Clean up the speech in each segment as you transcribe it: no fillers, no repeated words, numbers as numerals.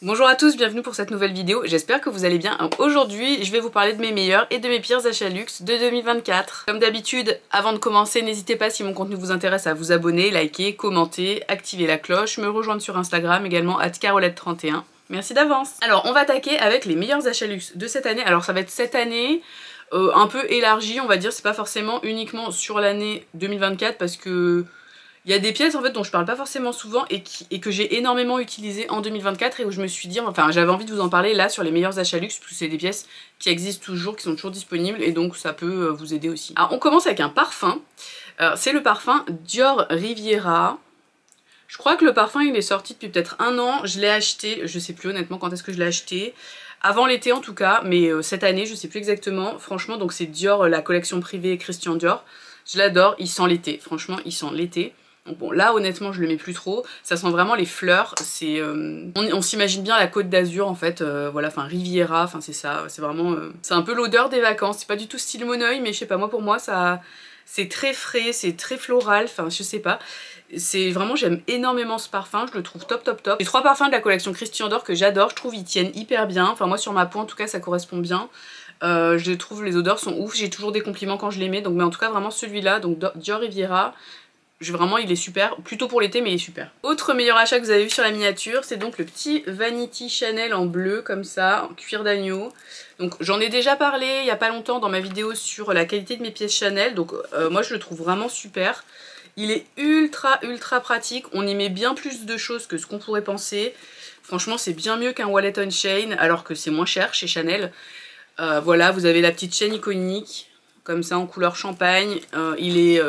Bonjour à tous, bienvenue pour cette nouvelle vidéo, j'espère que vous allez bien. Aujourd'hui, je vais vous parler de mes meilleurs et de mes pires achats luxe de 2024. Comme d'habitude, avant de commencer, n'hésitez pas si mon contenu vous intéresse à vous abonner, liker, commenter, activer la cloche, me rejoindre sur Instagram également @carolette31. Merci d'avance. Alors, on va attaquer avec les meilleurs achats luxe de cette année. Alors, ça va être cette année, un peu élargi, on va dire, c'est pas forcément uniquement sur l'année 2024 parce que il y a des pièces en fait dont je parle pas forcément souvent et que j'ai énormément utilisées en 2024 et où je me suis dit, enfin j'avais envie de vous en parler là sur les meilleurs achats luxe parce que c'est des pièces qui existent toujours, qui sont toujours disponibles et donc ça peut vous aider aussi. Alors on commence avec un parfum, c'est le parfum Dior Riviera. Je crois que le parfum il est sorti depuis peut-être 1 an, je l'ai acheté, je sais plus honnêtement quand est-ce que je l'ai acheté. Avant l'été en tout cas, mais cette année je sais plus exactement. Franchement donc c'est Dior, la collection privée Christian Dior. Je l'adore, il sent l'été, franchement il sent l'été. Donc bon là honnêtement je le mets plus trop, ça sent vraiment les fleurs, c'est on s'imagine bien la Côte d'Azur en fait, voilà, enfin Riviera, enfin c'est ça, c'est vraiment c'est un peu l'odeur des vacances, c'est pas du tout style Moneuil mais je sais pas, moi pour moi ça c'est très frais, c'est très floral, enfin je sais pas, c'est vraiment, j'aime énormément ce parfum, je le trouve top top top. Les 3 parfums de la collection Christian Dior que j'adore, je trouve ils tiennent hyper bien, enfin moi sur ma peau en tout cas ça correspond bien. Je trouve les odeurs sont ouf, j'ai toujours des compliments quand je les mets, donc mais en tout cas vraiment celui-là, donc Dior Riviera. Vraiment il est super, plutôt pour l'été mais il est super. Autre meilleur achat que vous avez vu sur la miniature, c'est donc le petit Vanity Chanel en bleu comme ça, en cuir d'agneau. Donc j'en ai déjà parlé il y a pas longtemps dans ma vidéo sur la qualité de mes pièces Chanel, donc moi je le trouve vraiment super. Il est ultra pratique, on y met bien plus de choses que ce qu'on pourrait penser. Franchement c'est bien mieux qu'un wallet on chain alors que c'est moins cher chez Chanel. Voilà, vous avez la petite chaîne iconique comme ça en couleur champagne, il est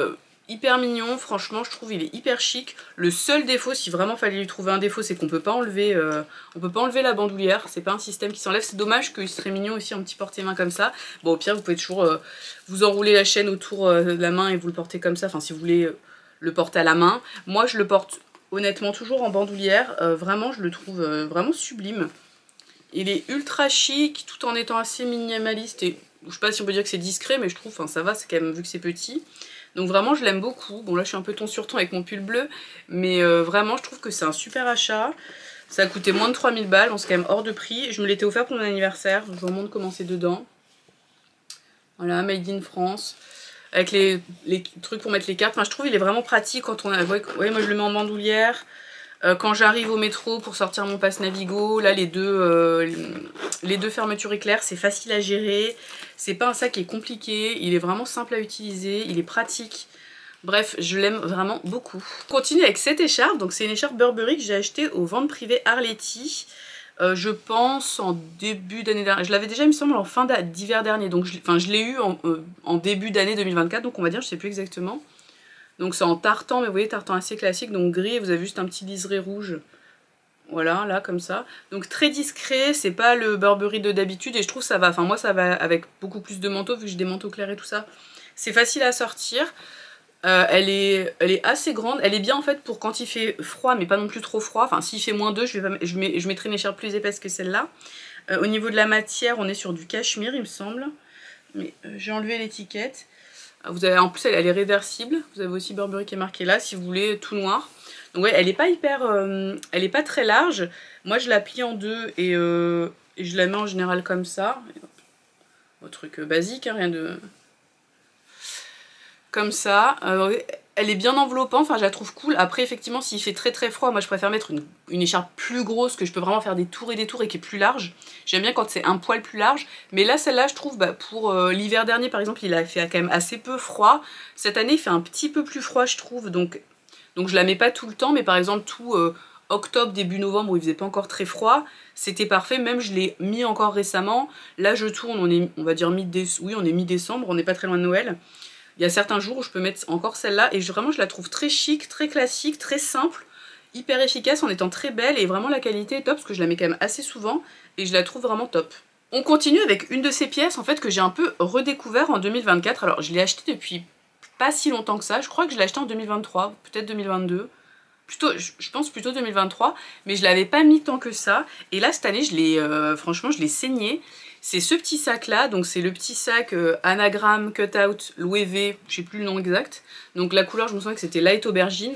hyper mignon, franchement je trouve il est hyper chic. Le seul défaut, si vraiment fallait lui trouver un défaut, c'est qu'on peut pas enlever la bandoulière, c'est pas un système qui s'enlève, c'est dommage qu'il serait mignon aussi un petit porte-main comme ça. Bon au pire vous pouvez toujours vous enrouler la chaîne autour de la main et vous le portez comme ça, enfin si vous voulez le porter à la main. Moi je le porte honnêtement toujours en bandoulière, vraiment je le trouve vraiment sublime. Il est ultra chic tout en étant assez minimaliste et je sais pas si on peut dire que c'est discret mais je trouve, enfin ça va, c'est quand même vu que c'est petit. Donc vraiment je l'aime beaucoup. Bon là je suis un peu ton sur ton avec mon pull bleu, mais vraiment je trouve que c'est un super achat. Ça a coûté moins de 3000 balles, donc c'est quand même hors de prix. Je me l'étais offert pour mon anniversaire, je vous montre comment c'est dedans. Voilà, made in France. Avec les trucs pour mettre les cartes. Enfin je trouve il est vraiment pratique quand on a... Vous voyez, moi je le mets en bandoulière. Quand j'arrive au métro pour sortir mon pass Navigo, là les deux fermetures éclair, c'est facile à gérer. C'est pas un sac qui est compliqué, il est vraiment simple à utiliser, il est pratique. Bref, je l'aime vraiment beaucoup. On continue avec cette écharpe, donc c'est une écharpe Burberry que j'ai achetée aux ventes privées Arletty. Je pense en début d'année dernière, je l'avais déjà il me semble en fin d'hiver dernier, donc je l'ai eu en début d'année 2024, donc on va dire, je sais plus exactement. Donc c'est en tartan, mais vous voyez tartan assez classique, donc gris, et vous avez juste un petit liseré rouge. Voilà, là, comme ça. Donc très discret, c'est pas le Burberry de d'habitude, et je trouve ça va, enfin moi ça va avec beaucoup plus de manteaux, vu que j'ai des manteaux clairs et tout ça. C'est facile à sortir, elle est assez grande, elle est bien en fait pour quand il fait froid, mais pas non plus trop froid. Enfin s'il fait -2, je mettrai une écharpe plus épaisse que celle-là. Au niveau de la matière, on est sur du cachemire, il me semble. Mais j'ai enlevé l'étiquette. Vous avez, en plus elle est réversible, vous avez aussi Burberry qui est marqué là si vous voulez tout noir. Donc ouais, elle est pas hyper, elle est pas très large. Moi je la plie en deux et je la mets en général comme ça. Un truc basique, hein, rien de... Comme ça. Elle est bien enveloppante, enfin je la trouve cool. Après effectivement s'il fait très froid, moi je préfère mettre une écharpe plus grosse que je peux vraiment faire des tours et qui est plus large. J'aime bien quand c'est un poil plus large. Mais là celle-là je trouve, pour l'hiver dernier par exemple, il a fait quand même assez peu froid. Cette année il fait un petit peu plus froid je trouve, donc je la mets pas tout le temps, mais par exemple tout octobre, début novembre où il faisait pas encore très froid, c'était parfait. Même je l'ai mis encore récemment. Là je tourne, on va dire mi-décembre, on n'est pas très loin de Noël. Il y a certains jours où je peux mettre encore celle-là et vraiment je la trouve très chic, très classique, très simple, hyper efficace en étant très belle et vraiment la qualité est top parce que je la mets quand même assez souvent et je la trouve vraiment top. On continue avec une de ces pièces en fait que j'ai un peu redécouvert en 2024. Alors je l'ai achetée depuis pas si longtemps que ça, je crois que je l'ai achetée en 2023, peut-être 2022. Plutôt, je pense plutôt 2023, mais je l'avais pas mis tant que ça. Et là cette année, franchement je l'ai saigné. C'est ce petit sac là, donc c'est le petit sac anagramme cutout Louis V, je sais plus le nom exact. Donc la couleur, je me souviens que c'était light aubergine,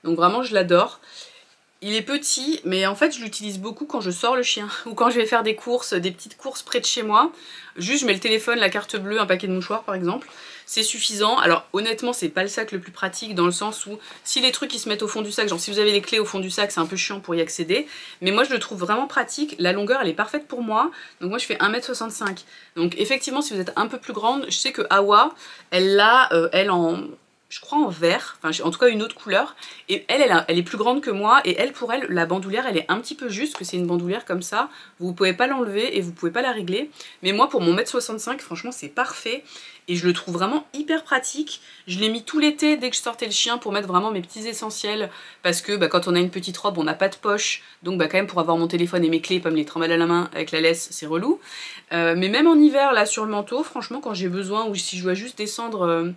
donc vraiment je l'adore. Il est petit, mais en fait je l'utilise beaucoup quand je sors le chien ou quand je vais faire des courses, des petites courses près de chez moi. Juste je mets le téléphone, la carte bleue, un paquet de mouchoirs par exemple. C'est suffisant. Alors honnêtement c'est pas le sac le plus pratique dans le sens où si les trucs ils se mettent au fond du sac, genre si vous avez les clés au fond du sac c'est un peu chiant pour y accéder. Mais moi je le trouve vraiment pratique. La longueur elle est parfaite pour moi. Donc moi je fais 1,65 m. Donc effectivement si vous êtes un peu plus grande, je sais que Awa elle l'a elle en... je crois en vert, enfin en tout cas une autre couleur, et elle est plus grande que moi, et elle, pour elle, la bandoulière elle est un petit peu juste, que c'est une bandoulière comme ça, vous pouvez pas l'enlever et vous pouvez pas la régler, mais moi pour mon 1,65 m, franchement c'est parfait, et je le trouve vraiment hyper pratique. Je l'ai mis tout l'été dès que je sortais le chien pour mettre vraiment mes petits essentiels, parce que bah, quand on a une petite robe on n'a pas de poche, donc bah, quand même pour avoir mon téléphone et mes clés, pas me les trimballer à la main avec la laisse, c'est relou. Mais même en hiver là sur le manteau, franchement quand j'ai besoin, ou si je dois juste descendre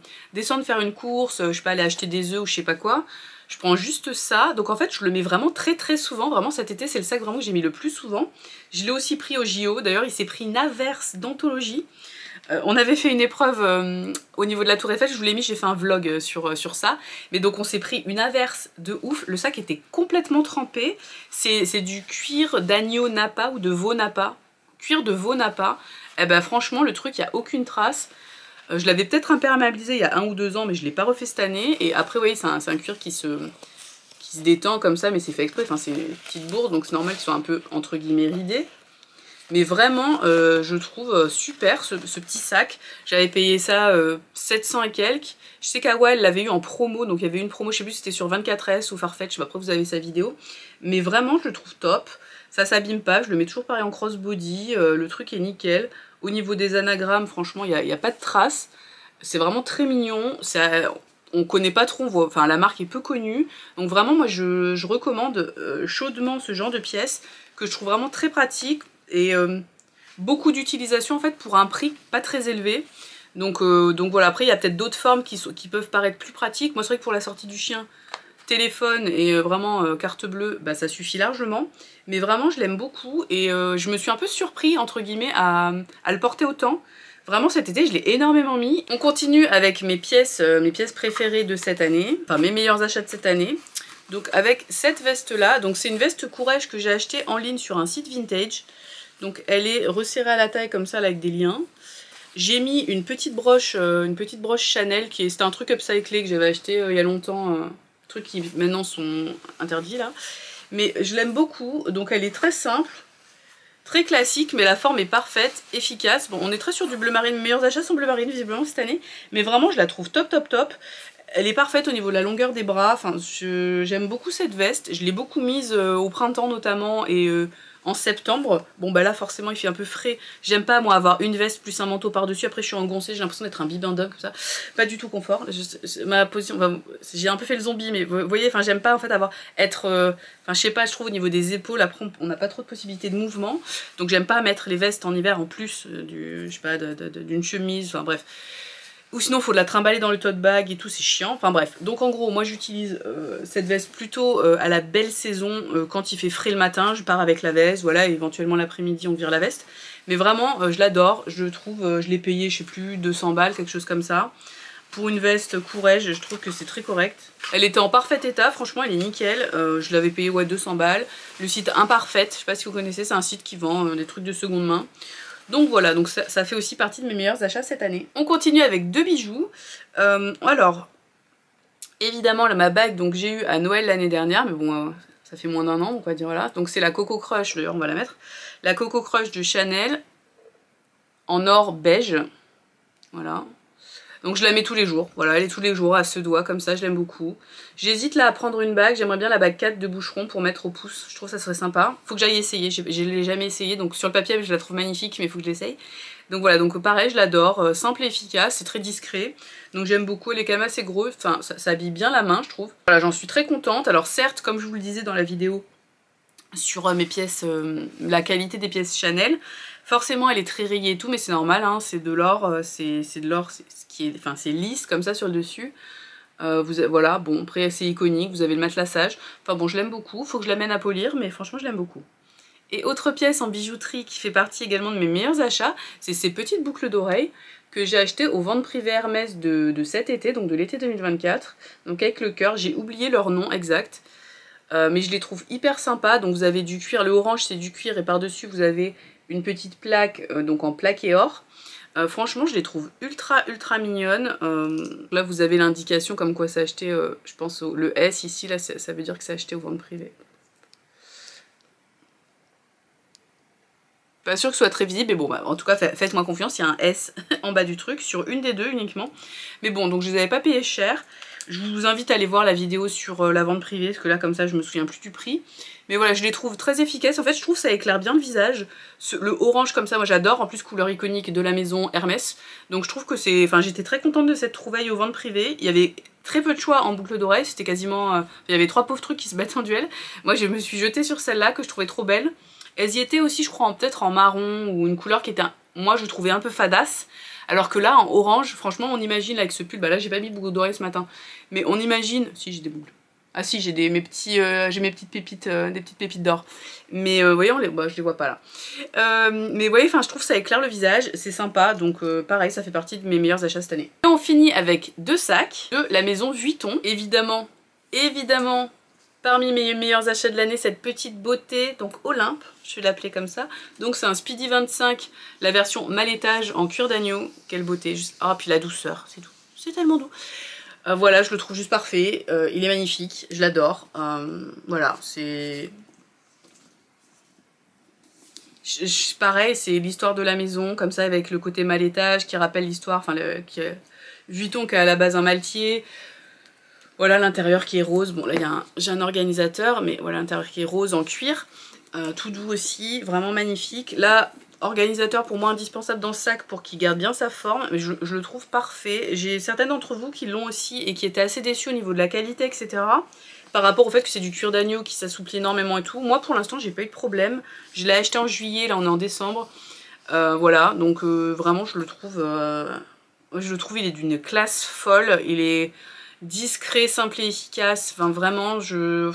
faire une course, je sais pas, aller acheter des œufs ou je sais pas quoi, je prends juste ça. Donc en fait je le mets vraiment très souvent, vraiment cet été c'est le sac vraiment que j'ai mis le plus souvent. Je l'ai aussi pris au JO, d'ailleurs il s'est pris une averse d'anthologie. On avait fait une épreuve au niveau de la Tour Eiffel, je vous l'ai mis, j'ai fait un vlog sur ça. Mais donc on s'est pris une averse de ouf, le sac était complètement trempé. C'est du cuir d'agneau Napa ou de veau Napa, cuir de veau Napa. Et ben franchement le truc, il n'y a aucune trace. Je l'avais peut-être imperméabilisé il y a 1 ou 2 ans, mais je ne l'ai pas refait cette année. Et après, vous voyez, c'est un cuir qui se détend comme ça, mais c'est fait exprès. Enfin, c'est une petite bourde, donc c'est normal qu'il soit un peu, entre guillemets, ridé. Mais vraiment, je trouve super ce petit sac. J'avais payé ça 700 et quelques. Je sais qu'Awa, elle l'avait eu en promo, donc il y avait une promo, je sais plus si c'était sur 24S ou Farfetch, je sais pas, après vous avez sa vidéo. Mais vraiment, je le trouve top. Ça s'abîme pas, je le mets toujours pareil en crossbody, le truc est nickel. Au niveau des anagrammes, franchement, il n'y a pas de traces. C'est vraiment très mignon. On connaît pas trop, enfin la marque est peu connue. Donc vraiment, moi, je recommande chaudement ce genre de pièces que je trouve vraiment très pratique et beaucoup d'utilisation en fait pour un prix pas très élevé. Donc voilà, après il y a peut-être d'autres formes qui peuvent paraître plus pratiques. Moi c'est vrai que pour la sortie du chien, téléphone et vraiment carte bleue, bah ça suffit largement. Mais vraiment je l'aime beaucoup et je me suis un peu surpris entre guillemets à le porter autant. Vraiment cet été je l'ai énormément mis. On continue avec mes pièces préférées de cette année, enfin mes meilleurs achats de cette année. Donc avec cette veste là, donc c'est une veste Courrèges que j'ai achetée en ligne sur un site vintage. Donc elle est resserrée à la taille comme ça là, avec des liens. J'ai mis une petite broche Chanel, c'était un truc upcyclé que j'avais acheté il y a longtemps, trucs qui maintenant sont interdits là. Mais je l'aime beaucoup, donc elle est très simple, très classique, mais la forme est parfaite, efficace. Bon, on est très sur du bleu marine, mes meilleurs achats sont bleu marine visiblement cette année, mais vraiment je la trouve top. Elle est parfaite au niveau de la longueur des bras, enfin j'aime beaucoup cette veste, je l'ai beaucoup mise au printemps notamment et en septembre. Bon bah là forcément il fait un peu frais, j'aime pas moi avoir une veste plus un manteau par dessus, après je suis engoncée, j'ai l'impression d'être un bibendum comme ça, pas du tout confort. Ma position, enfin, j'ai un peu fait le zombie, mais vous voyez, enfin j'aime pas en fait enfin je sais pas, je trouve au niveau des épaules après on n'a pas trop de possibilités de mouvement, donc j'aime pas mettre les vestes en hiver en plus je sais pas, d'une chemise, enfin bref. Ou sinon il faut de la trimballer dans le tote bag et tout, c'est chiant. Enfin bref, donc en gros moi j'utilise cette veste plutôt à la belle saison, quand il fait frais le matin, je pars avec la veste, voilà, et éventuellement l'après-midi on vire la veste. Mais vraiment je l'adore, je trouve, je l'ai payé je sais plus 200 balles, quelque chose comme ça. Pour une veste Courrèges, je trouve que c'est très correct. Elle était en parfait état, franchement elle est nickel, je l'avais payé ouais 200 balles. Le site Imparfaite, je sais pas si vous connaissez, c'est un site qui vend des trucs de seconde main. Donc voilà, donc ça fait aussi partie de mes meilleurs achats cette année. On continue avec 2 bijoux. Alors, évidemment, là, ma bague, donc j'ai eu à Noël l'année dernière, mais bon, ça fait moins d'1 an, on va dire voilà. Donc c'est la Coco Crush, d'ailleurs on va la mettre. La Coco Crush de Chanel, en or beige, voilà. Donc je la mets tous les jours, voilà, elle est tous les jours à ce doigt, comme ça, je l'aime beaucoup. J'hésite là à prendre une bague, j'aimerais bien la bague 4 de Boucheron pour mettre au pouce, je trouve ça serait sympa. Faut que j'aille essayer, je l'ai jamais essayé, donc sur le papier je la trouve magnifique, mais il faut que je l'essaye. Donc voilà, donc pareil, je l'adore, simple et efficace, c'est très discret, donc j'aime beaucoup, elle est quand même assez grosse, enfin ça habille bien la main je trouve. Voilà, j'en suis très contente, alors certes, comme je vous le disais dans la vidéo, sur mes pièces, la qualité des pièces Chanel, forcément elle est très rayée et tout, mais c'est normal, hein, c'est de l'or, c'est de l'or, c'est lisse comme ça sur le dessus. Voilà, bon après c'est iconique, vous avez le matelassage, enfin bon je l'aime beaucoup, faut que je l'amène à polir, mais franchement je l'aime beaucoup. Et autre pièce en bijouterie qui fait partie également de mes meilleurs achats, c'est ces petites boucles d'oreilles que j'ai achetées aux ventes privées Hermès de cet été, donc de l'été 2024, donc avec le cœur, j'ai oublié leur nom exact. mais je les trouve hyper sympas. Donc vous avez du cuir, le orange c'est du cuir et par-dessus vous avez une petite plaque, donc en plaqué or. Franchement je les trouve ultra mignonnes. Là vous avez l'indication comme quoi c'est acheté, je pense le S ici, là ça veut dire que c'est acheté aux ventes privées. Pas sûr que ce soit très visible, mais bon, bah, en tout cas, faites-moi confiance, il y a un S en bas du truc, sur une des deux uniquement. Mais bon, donc je les avais pas payés cher. Je vous invite à aller voir la vidéo sur la vente privée, parce que là, comme ça, je me souviens plus du prix. Mais voilà, je les trouve très efficaces. En fait, je trouve que ça éclaire bien le visage. Le orange comme ça, moi j'adore. En plus, couleur iconique de la maison Hermès. Donc je trouve que c'est... Enfin, j'étais très contente de cette trouvaille aux ventes privées. Il y avait très peu de choix en boucle d'oreille. C'était quasiment... il y avait 3 pauvres trucs qui se battaient en duel. Moi, je me suis jetée sur celle-là, que je trouvais trop belle. Elles y étaient aussi, je crois, peut-être en marron ou une couleur qui était, moi je trouvais un peu fadasse. Alors que là, en orange, franchement, on imagine avec ce pull, bah là j'ai pas mis boucle d'oreille ce matin, mais on imagine, si j'ai des boucles. Ah si, j'ai mes petites pépites, des petites pépites d'or. Mais vous voyez, bah, je les vois pas là. Mais vous voyez, je trouve que ça éclaire le visage, c'est sympa, donc pareil, ça fait partie de mes meilleurs achats cette année. Et on finit avec 2 sacs de la maison Vuitton. Évidemment, parmi mes meilleurs achats de l'année, cette petite beauté, donc Olympe, je vais l'appeler comme ça. Donc c'est un Speedy 25, la version malétage en cuir d'agneau. Quelle beauté, juste... Ah, puis la douceur, c'est tout. C'est tellement doux. Voilà, je le trouve juste parfait. Il est magnifique, je l'adore. Voilà, c'est... Pareil, c'est l'histoire de la maison, comme ça, avec le côté malétage qui rappelle l'histoire, enfin, Vuitton qui est à la base un maltier. Voilà l'intérieur qui est rose, bon là j'ai un organisateur, mais voilà l'intérieur qui est rose en cuir, tout doux aussi, vraiment magnifique. Là, organisateur pour moi indispensable dans ce sac pour qu'il garde bien sa forme, mais je le trouve parfait. J'ai certaines d'entre vous qui l'ont aussi et qui étaient assez déçus au niveau de la qualité, etc. Par rapport au fait que c'est du cuir d'agneau qui s'assouplit énormément et tout. Moi pour l'instant j'ai pas eu de problème, je l'ai acheté en juillet, là on est en décembre. Voilà, donc vraiment je le trouve il est d'une classe folle, il est... discret, simple et efficace, enfin vraiment je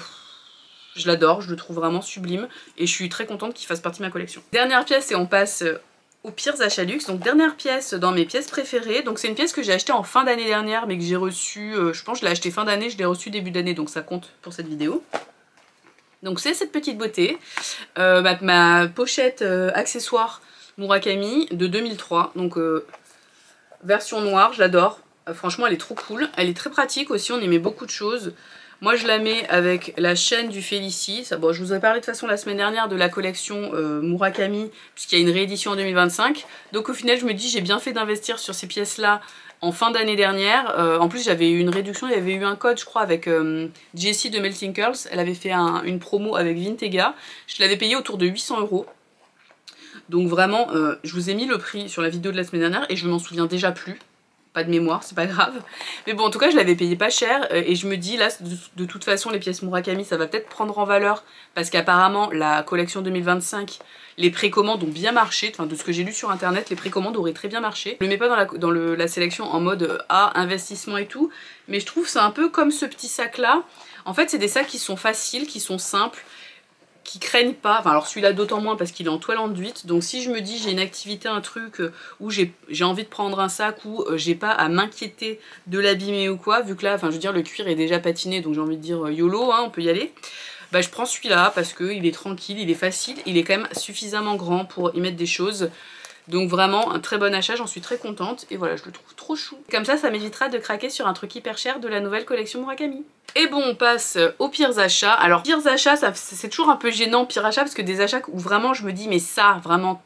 l'adore, je le trouve vraiment sublime et je suis très contente qu'il fasse partie de ma collection. Dernière pièce et on passe aux pires achats luxe. Donc dernière pièce dans mes pièces préférées, donc c'est une pièce que j'ai achetée en fin d'année dernière mais que j'ai reçue, je pense que je l'ai achetée fin d'année, je l'ai reçue début d'année donc ça compte pour cette vidéo. Donc c'est cette petite beauté, ma pochette accessoire Murakami de 2003, donc version noire, je l'adore. Franchement elle est trop cool, elle est très pratique aussi, on y met beaucoup de choses. Moi je la mets avec la chaîne du Félicie. Ça, bon, je vous ai parlé de toute façon la semaine dernière de la collection Murakami, puisqu'il y a une réédition en 2025. Donc au final je me dis j'ai bien fait d'investir sur ces pièces là en fin d'année dernière. En plus j'avais eu une réduction, il y avait eu un code je crois avec Jessie de Melting Curls. Elle avait fait une promo avec Vintega. Je l'avais payé autour de 800 €. Donc vraiment je vous ai mis le prix sur la vidéo de la semaine dernière et je m'en souviens déjà plus. Pas de mémoire, c'est pas grave. Mais bon, en tout cas, je l'avais payé pas cher et je me dis, là, de toute façon, les pièces Murakami, ça va peut-être prendre en valeur parce qu'apparemment, la collection 2025, les précommandes ont bien marché. Enfin, de ce que j'ai lu sur internet, les précommandes auraient très bien marché. Je le mets pas dans la sélection en mode investissement et tout, mais je trouve que c'est un peu comme ce petit sac-là. En fait, c'est des sacs qui sont faciles, qui sont simples, qui craignent pas, enfin alors celui-là d'autant moins parce qu'il est en toile enduite, donc si je me dis j'ai une activité, un truc où j'ai envie de prendre un sac où j'ai pas à m'inquiéter de l'abîmer ou quoi, vu que là, enfin je veux dire le cuir est déjà patiné donc j'ai envie de dire YOLO, hein, on peut y aller, bah je prends celui-là parce qu'il est tranquille, il est facile, il est quand même suffisamment grand pour y mettre des choses. Donc vraiment un très bon achat, j'en suis très contente et voilà, je le trouve trop chou. Comme ça m'évitera de craquer sur un truc hyper cher de la nouvelle collection Murakami. Et bon, on passe aux pires achats. Alors pires achats, c'est toujours un peu gênant pire achat parce que des achats où vraiment je me dis mais ça vraiment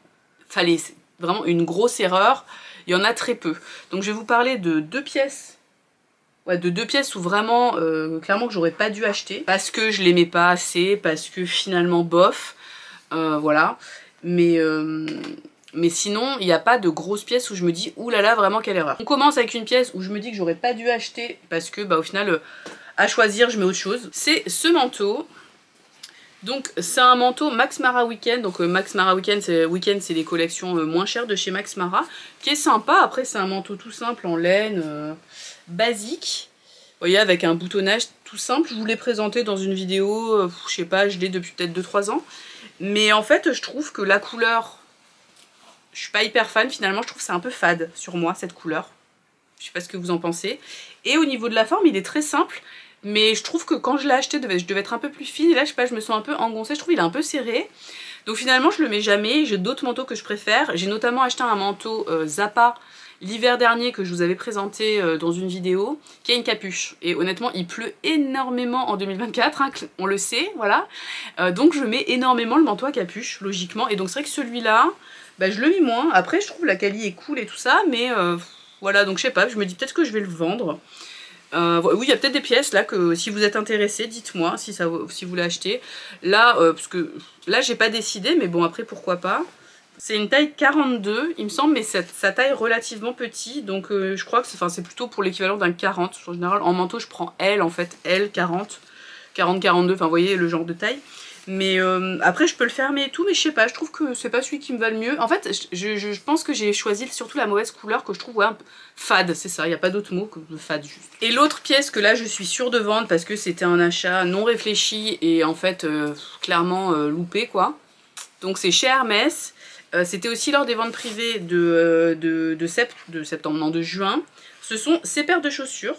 fallait, c'est vraiment une grosse erreur, il y en a très peu. Donc je vais vous parler de 2 pièces. Ouais, de 2 pièces où vraiment, clairement que j'aurais pas dû acheter parce que je l'aimais pas assez, parce que finalement bof, voilà. Mais sinon, il n'y a pas de grosses pièces où je me dis oulala, vraiment quelle erreur. On commence avec une pièce où je me dis que j'aurais pas dû acheter parce que bah au final, à choisir, je mets autre chose. C'est ce manteau. Donc c'est un manteau Max Mara Weekend. Donc Max Mara Weekend, c'est les collections moins chères de chez Max Mara, qui est sympa. Après c'est un manteau tout simple en laine, basique. Vous voyez, avec un boutonnage tout simple. Je vous l'ai présenté dans une vidéo, je sais pas, je l'ai depuis peut-être 2-3 ans. Mais en fait, je trouve que la couleur... Je suis pas hyper fan finalement, je trouve que c'est un peu fade sur moi cette couleur. Je sais pas ce que vous en pensez. Et au niveau de la forme, il est très simple, Mais je trouve que quand je l'ai acheté, je devais être un peu plus fine. Et là, je sais pas, je me sens un peu engoncée. Je trouve qu'il est un peu serré. Donc finalement, je le mets jamais. J'ai d'autres manteaux que je préfère. J'ai notamment acheté un manteau Zappa l'hiver dernier que je vous avais présenté dans une vidéo, qui a une capuche. Et honnêtement, il pleut énormément en 2024, hein, on le sait, voilà. Donc je mets énormément le manteau à capuche, logiquement. Et donc c'est vrai que celui-là, bah, je le mets moins. Après, je trouve la qualité est cool et tout ça, mais voilà, donc je sais pas, je me dis peut-être que je vais le vendre. Oui, il y a peut-être des pièces là que si vous êtes intéressé, dites-moi si vous voulez acheter. Là, parce que là j'ai pas décidé, mais bon après pourquoi pas. C'est une taille 42 il me semble, mais ça taille relativement petit, donc je crois que c'est plutôt pour l'équivalent d'un 40. En général en manteau je prends L en fait, L 40, 40-42, enfin vous voyez le genre de taille. Mais après je peux le fermer et tout, mais je sais pas, je trouve que c'est pas celui qui me va le mieux. En fait je pense que j'ai choisi surtout la mauvaise couleur que je trouve un peu fade, c'est ça, il n'y a pas d'autre mot que fade juste. Et l'autre pièce que là je suis sûre de vendre parce que c'était un achat non réfléchi et en fait clairement loupé quoi. Donc c'est chez Hermès, c'était aussi lors des ventes privées de septembre, non de juin. Ce sont ces paires de chaussures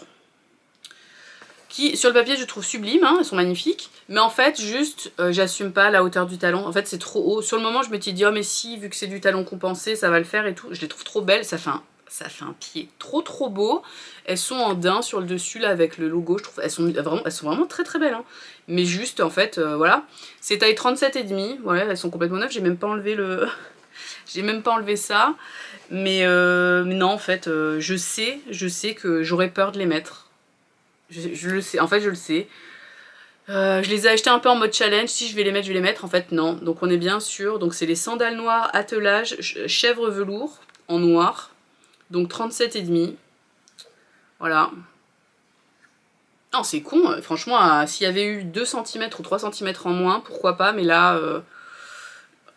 qui sur le papier je trouve sublimes, hein, elles sont magnifiques, mais en fait juste j'assume pas la hauteur du talon, en fait c'est trop haut. Sur le moment je m'étais dit oh mais si, vu que c'est du talon compensé ça va le faire et tout, je les trouve trop belles, ça fait un pied trop beau. Elles sont en daim sur le dessus là avec le logo, je trouve elles sont vraiment très belles, hein. Mais juste en fait voilà, c'est taille 37,5, voilà, elles sont complètement neuves, j'ai même pas enlevé le... j'ai même pas enlevé ça, mais non en fait je sais que j'aurais peur de les mettre. Je le sais, en fait je le sais. Je les ai achetés un peu en mode challenge, si je vais les mettre, je vais les mettre, en fait non. Donc on est bien sûr, donc c'est les sandales noires attelage chèvre velours en noir, donc 37,5. Voilà. Non c'est con, franchement s'il y avait eu 2 cm ou 3 cm en moins, pourquoi pas, mais là...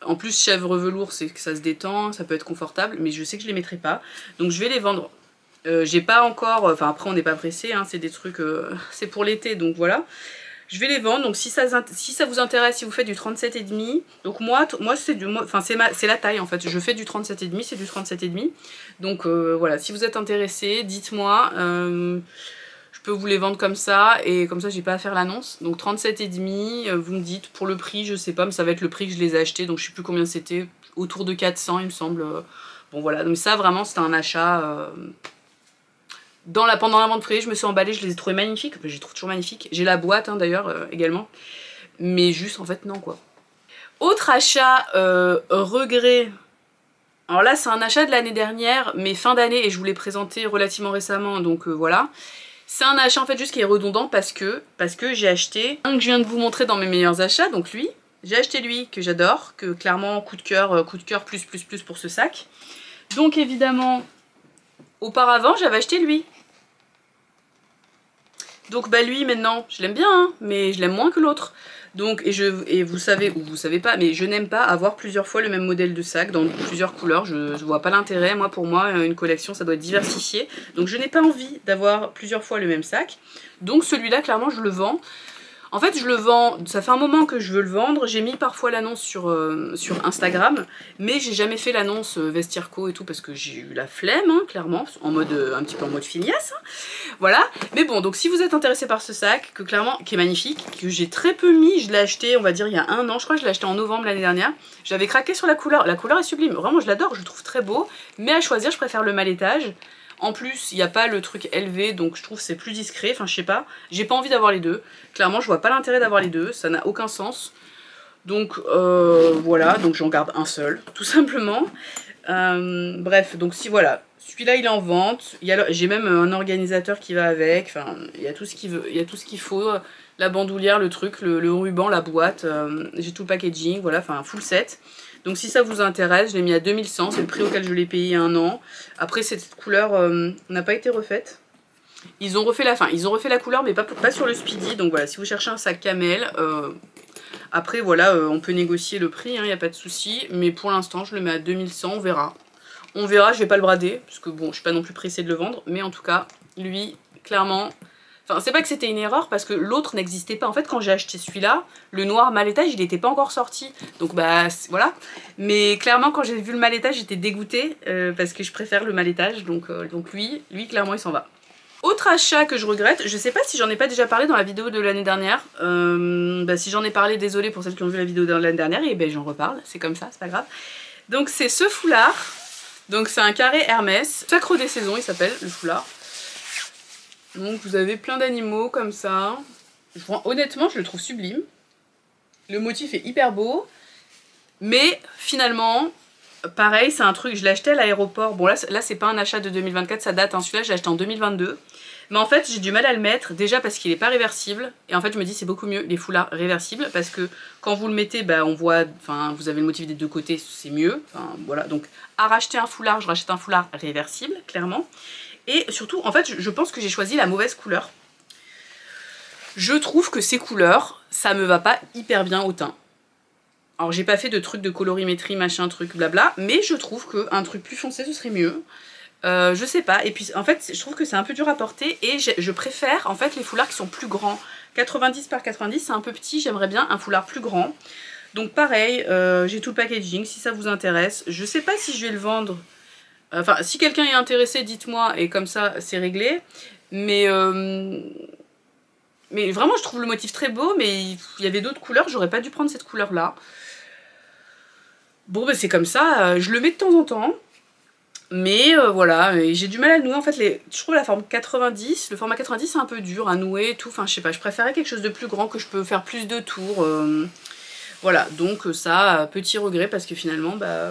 en plus chèvre velours c'est que ça se détend, ça peut être confortable, mais je sais que je les mettrai pas. Donc je vais les vendre. J'ai pas encore, enfin après on n'est pas pressé, hein, c'est des trucs, c'est pour l'été donc voilà. Je vais les vendre, donc si ça vous intéresse, si vous faites du 37,5, donc moi c'est la taille en fait, je fais du 37,5, c'est du 37,5. Donc voilà, si vous êtes intéressé, dites-moi, je peux vous les vendre comme ça, et comme ça j'ai pas à faire l'annonce. Donc 37,5, vous me dites, pour le prix, je sais pas, mais ça va être le prix que je les ai achetés, donc je sais plus combien c'était, autour de 400 il me semble. Bon voilà, donc ça vraiment c'était un achat... pendant la vente privée, je me suis emballée, je les ai trouvés magnifiques, je les trouve toujours magnifiques. J'ai la boîte hein, d'ailleurs également, mais juste en fait non quoi. Autre achat regret, alors là c'est un achat de l'année dernière, mais fin d'année et je vous l'ai présenté relativement récemment, donc voilà. C'est un achat en fait juste qui est redondant parce que j'ai acheté un que je viens de vous montrer dans mes meilleurs achats, donc lui. J'ai acheté lui que j'adore, que clairement coup de cœur plus pour ce sac. Donc évidemment, auparavant j'avais acheté lui. Donc bah lui maintenant je l'aime bien hein, mais je l'aime moins que l'autre. Donc et vous savez ou vous savez pas, mais je n'aime pas avoir plusieurs fois le même modèle de sac dans plusieurs couleurs, je vois pas l'intérêt. Moi pour moi une collection ça doit être diversifié, donc je n'ai pas envie d'avoir plusieurs fois le même sac. Donc celui-là clairement je le vends. En fait je le vends, ça fait un moment que je veux le vendre, j'ai mis parfois l'annonce sur Instagram, mais j'ai jamais fait l'annonce Vestirco et tout parce que j'ai eu la flemme, hein, clairement, en mode, un petit peu en mode feignasse, hein, voilà. Mais bon, donc si vous êtes intéressé par ce sac, qui est magnifique, que j'ai très peu mis, je l'ai acheté on va dire il y a 1 an, je crois que je l'ai acheté en novembre l'année dernière, j'avais craqué sur la couleur est sublime, vraiment je l'adore, je le trouve très beau, mais à choisir je préfère le malettage. En plus, il n'y a pas le truc élevé, donc je trouve c'est plus discret, enfin je sais pas, j'ai pas envie d'avoir les deux. Clairement, je vois pas l'intérêt d'avoir les deux, ça n'a aucun sens. Donc voilà, donc j'en garde un seul, tout simplement. Bref, donc si voilà, celui-là il est en vente, j'ai même un organisateur qui va avec, enfin il y a tout ce qu'il faut, la bandoulière, le truc, le ruban, la boîte, j'ai tout le packaging, voilà, enfin full set. Donc si ça vous intéresse, je l'ai mis à 2100, c'est le prix auquel je l'ai payé il y a 1 an. Après cette couleur n'a pas été refaite. Ils ont refait la couleur mais pas sur le Speedy. Donc voilà, si vous cherchez un sac camel, après voilà, on peut négocier le prix, il n'y a pas de souci. Mais pour l'instant je le mets à 2100, on verra. On verra, je vais pas le brader, parce que bon, je suis pas non plus pressée de le vendre. Mais en tout cas, lui, clairement... Enfin, c'est pas que c'était une erreur parce que l'autre n'existait pas. En fait, quand j'ai acheté celui-là, le noir malettage, il n'était pas encore sorti. Donc bah voilà. Mais clairement, quand j'ai vu le malettage, j'étais dégoûtée parce que je préfère le malettage. Donc lui, clairement, il s'en va. Autre achat que je regrette, je sais pas si j'en ai pas déjà parlé dans la vidéo de l'année dernière. Si j'en ai parlé, désolé pour celles qui ont vu la vidéo de l'année dernière, et ben j'en reparle, c'est comme ça, c'est pas grave. Donc c'est ce foulard, donc c'est un carré Hermès, Sacre des saisons il s'appelle le foulard. Donc vous avez plein d'animaux comme ça. Honnêtement je le trouve sublime. Le motif est hyper beau, mais finalement... Pareil, c'est un truc, je l'ai acheté à l'aéroport. Bon là c'est pas un achat de 2024, ça date, hein. Celui-là je l'ai acheté en 2022. Mais en fait j'ai du mal à le mettre, déjà parce qu'il est pas réversible. Et en fait je me dis c'est beaucoup mieux les foulards réversibles, parce que quand vous le mettez, bah on voit, enfin vous avez le motif des deux côtés, c'est mieux. Enfin voilà, donc à racheter un foulard, je rachète un foulard réversible, clairement. Et surtout, en fait je pense que j'ai choisi la mauvaise couleur. Je trouve que ces couleurs, ça me va pas hyper bien au teint. Alors j'ai pas fait de trucs de colorimétrie, machin, truc, blabla, mais je trouve qu'un truc plus foncé ce serait mieux. Je sais pas, et puis en fait je trouve que c'est un peu dur à porter, et je préfère en fait les foulards qui sont plus grands. 90 par 90 c'est un peu petit, j'aimerais bien un foulard plus grand. Donc pareil, j'ai tout le packaging si ça vous intéresse. Je sais pas si je vais le vendre, enfin si quelqu'un est intéressé dites-moi, et comme ça c'est réglé. Mais vraiment je trouve le motif très beau, mais il y avait d'autres couleurs, j'aurais pas dû prendre cette couleur là. Bon bah c'est comme ça, je le mets de temps en temps, mais voilà, j'ai du mal à le nouer en fait, je trouve la forme 90, le format 90 c'est un peu dur à nouer et tout, enfin je sais pas, je préférais quelque chose de plus grand, que je peux faire plus de tours, voilà, donc ça, petit regret parce que finalement, bah,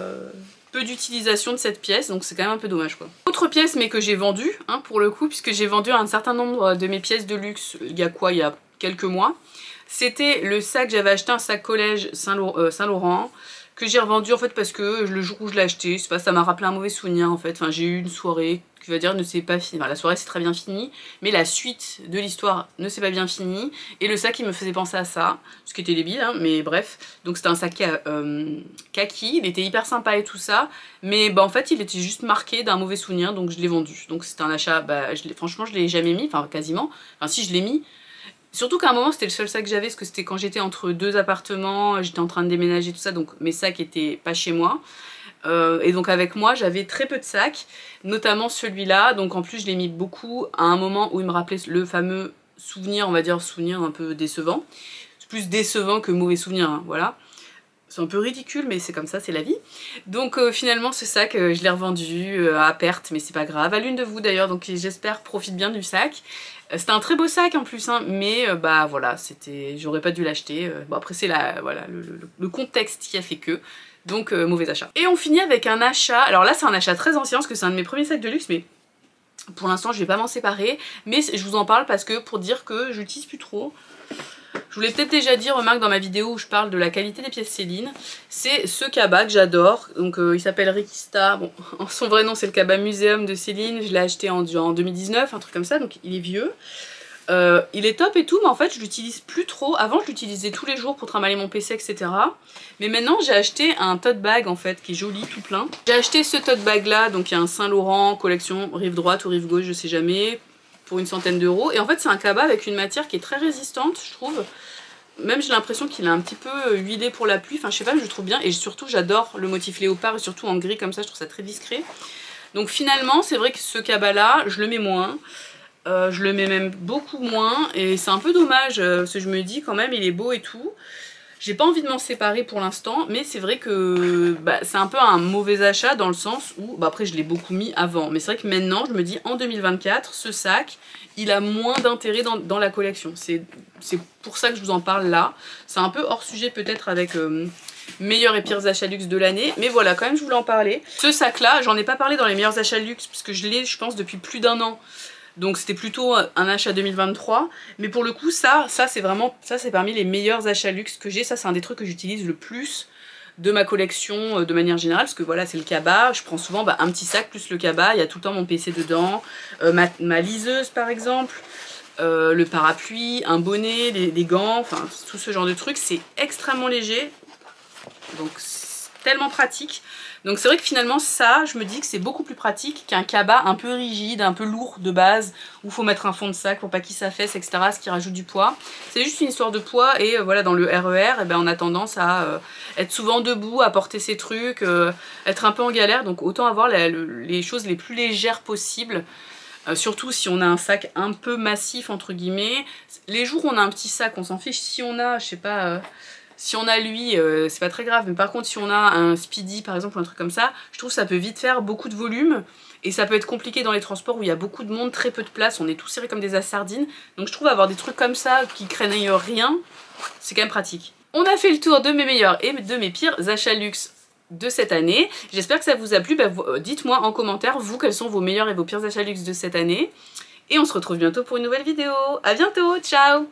peu d'utilisation de cette pièce, donc c'est quand même un peu dommage quoi. Autre pièce mais que j'ai vendue, hein, pour le coup, puisque j'ai vendu un certain nombre de mes pièces de luxe, il y a quoi, il y a quelques mois, c'était le sac, j'avais acheté un sac collège Saint-Laurent, que j'ai revendu en fait parce que le jour où je l'ai acheté, je sais pas, ça m'a rappelé un mauvais souvenir en fait. Enfin, j'ai eu une soirée qui va dire ne s'est pas finie. Enfin, la soirée c'est très bien finie, mais la suite de l'histoire ne s'est pas bien finie. Et le sac il me faisait penser à ça, ce qui était débile, hein, mais bref. Donc c'était un sac kaki, il était hyper sympa et tout ça, mais bah en fait il était juste marqué d'un mauvais souvenir, donc je l'ai vendu. Donc c'était un achat, bah franchement je l'ai jamais mis, enfin quasiment. Enfin si je l'ai mis. Surtout qu'à un moment c'était le seul sac que j'avais, parce que c'était quand j'étais entre deux appartements, j'étais en train de déménager tout ça, donc mes sacs étaient pas chez moi. Et donc avec moi j'avais très peu de sacs, notamment celui-là, donc en plus je l'ai mis beaucoup à un moment où il me rappelait le fameux souvenir, on va dire souvenir un peu décevant. C'est plus décevant que mauvais souvenir, hein, voilà. C'est un peu ridicule mais c'est comme ça, c'est la vie. Donc finalement ce sac je l'ai revendu à perte, mais c'est pas grave, à l'une de vous d'ailleurs, donc j'espère profite bien du sac. C'était un très beau sac en plus, hein, mais bah voilà, j'aurais pas dû l'acheter. Bon après c'est voilà, le contexte qui a fait que, donc mauvais achat. Et on finit avec un achat, alors là c'est un achat très ancien parce que c'est un de mes premiers sacs de luxe, mais pour l'instant je vais pas m'en séparer. Mais je vous en parle parce que pour dire que je l'utilise plus trop. Je vous l'ai peut-être déjà dit, remarque dans ma vidéo où je parle de la qualité des pièces Céline. C'est ce cabas que j'adore, donc il s'appelle Rikista, bon son vrai nom c'est le cabas Muséum de Céline, je l'ai acheté en 2019, un truc comme ça, donc il est vieux. Il est top et tout, mais en fait je l'utilise plus trop. Avant je l'utilisais tous les jours pour trimballer mon PC, etc. Mais maintenant j'ai acheté un tote bag en fait qui est joli, tout plein. J'ai acheté ce tote bag là, donc il y a un Saint-Laurent, collection rive droite ou rive gauche, je sais jamais, pour une centaine d'euros. Et en fait c'est un cabas avec une matière qui est très résistante, je trouve. Même j'ai l'impression qu'il est un petit peu huilé pour la pluie, enfin je sais pas, mais je le trouve bien. Et surtout j'adore le motif léopard, et surtout en gris comme ça, je trouve ça très discret. Donc finalement c'est vrai que ce cabas là, je le mets moins. Je le mets même beaucoup moins, et c'est un peu dommage, parce que je me dis quand même il est beau et tout. J'ai pas envie de m'en séparer pour l'instant, mais c'est vrai que bah, c'est un peu un mauvais achat dans le sens où, bah, après je l'ai beaucoup mis avant, mais c'est vrai que maintenant je me dis en 2024, ce sac, il a moins d'intérêt dans la collection. C'est pour ça que je vous en parle là. C'est un peu hors sujet peut-être avec meilleurs et pires achats luxe de l'année, mais voilà, quand même je voulais en parler. Ce sac là, j'en ai pas parlé dans les meilleurs achats luxe, parce que je l'ai je pense depuis plus d'un an. Donc c'était plutôt un achat 2023, mais pour le coup ça c'est vraiment, ça c'est parmi les meilleurs achats luxe que j'ai. Ça c'est un des trucs que j'utilise le plus de ma collection de manière générale, parce que voilà c'est le cabas, je prends souvent un petit sac plus le cabas, il y a tout le temps mon PC dedans, ma liseuse par exemple, le parapluie, un bonnet, les gants, enfin tout ce genre de trucs. C'est extrêmement léger, donc c'est tellement pratique. Donc c'est vrai que finalement ça, je me dis que c'est beaucoup plus pratique qu'un cabas un peu rigide, un peu lourd de base, où il faut mettre un fond de sac pour pas qu'il s'affaisse, etc., ce qui rajoute du poids. C'est juste une histoire de poids, et voilà, dans le RER, eh ben, on a tendance à être souvent debout, à porter ses trucs, être un peu en galère, donc autant avoir les choses les plus légères possibles. Surtout si on a un sac un peu massif entre guillemets. Les jours où on a un petit sac, on s'en fiche. Si on a, je sais pas, si on a lui, c'est pas très grave. Mais par contre, si on a un Speedy par exemple ou un truc comme ça, je trouve que ça peut vite faire beaucoup de volume. Et ça peut être compliqué dans les transports où il y a beaucoup de monde, très peu de place, on est tous serrés comme des as-sardines. Donc je trouve avoir des trucs comme ça qui craignent rien, c'est quand même pratique. On a fait le tour de mes meilleurs et de mes pires achats luxe de cette année. J'espère que ça vous a plu. Dites-moi en commentaire, vous, quels sont vos meilleurs et vos pires achats luxe de cette année. Et on se retrouve bientôt pour une nouvelle vidéo. À bientôt, ciao!